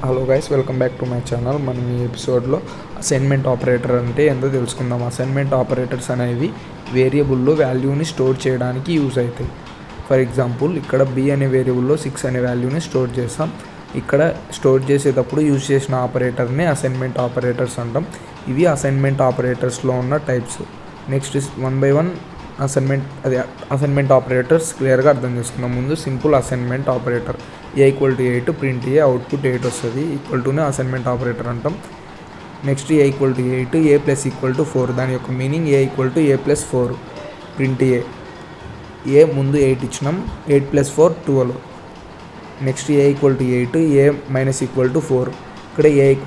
Hello guys, welcome back to my channel. మనం ఈ ఎపిసోడ్లో అసైన్మెంట్ ఆపరేటర్ అంటే ఏందో తెలుసుకుందాం. అసైన్మెంట్ ఆపరేటర్స్ అనేవి వేరియబుల్లో వాల్యూని స్టోర్ చేయడానికి యూజ్ అవుతాయి. ఫర్ ఎగ్జాంపుల్, ఇక్కడ b అనే వేరియబుల్లో 6 అనే వాల్యూని స్టోర్ చేస్తాం. ఇక్కడ స్టోర్ చేసేటప్పుడు యూజ్ చేసిన ఆపరేటర్ని అసైన్మెంట్ ఆపరేటర్స్ అంటాం. ఇవి అసైన్మెంట్ ఆపరేటర్స్లో ఉన్న types. Next 1 by 1 assignment operators క్లియర్గా అర్థం చేసుకుందాం. ముందు simple assignment operator a = 8 print a output 8 వస్తుంది. ఈక్వల్ టునే అసైన్మెంట్ ఆపరేటర్ అంటాం. నెక్స్ట్ a = 8 a + 4 దాని యొక్క meaning a = a + 4 print a ముందు 8 ఇచ్చినాం, 8 + 4 12. నెక్స్ట్ a = 8 a - 4 ఇక్కడ a =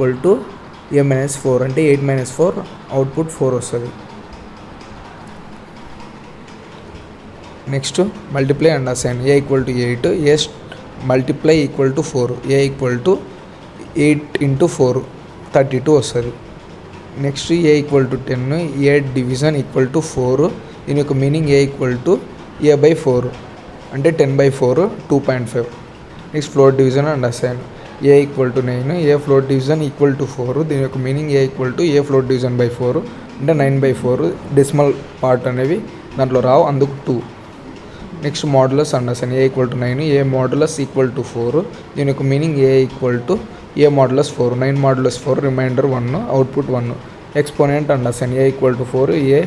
a - 4 అంటే 8 - 4 అవుట్పుట్ 4 వస్తుంది. Next multiply and assign a = 8 a multiply = 4 a = 8 × 4 32 వస్తుంది. నెక్స్ట్ a = 10 a డివిజన్ = 4 దీని యొక్క మీనింగ్ a = a/4 అంటే 10/4 2.5. Next float division and assign a = 9 a float division = 4 దీని యొక్క meaning a = a float division by 4 అంటే 9/4. Decimal part అనేవి దాంట్లో రావు, అందుకు 2. Next modulus and assign a = 9 a modulus = 4 దీని యొక్క meaning a = a modulus 4 9 modulus 4 రిమైండర్ 1 output 1. Exponent and assign a = 4 a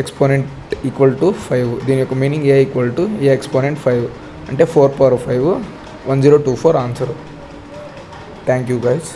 exponent = 5 దీని యొక్క మీనింగ్ a = a ఎక్స్పోనెంట్ 5 అంటే 4/5 1024 ఆన్సర్. Thank you guys.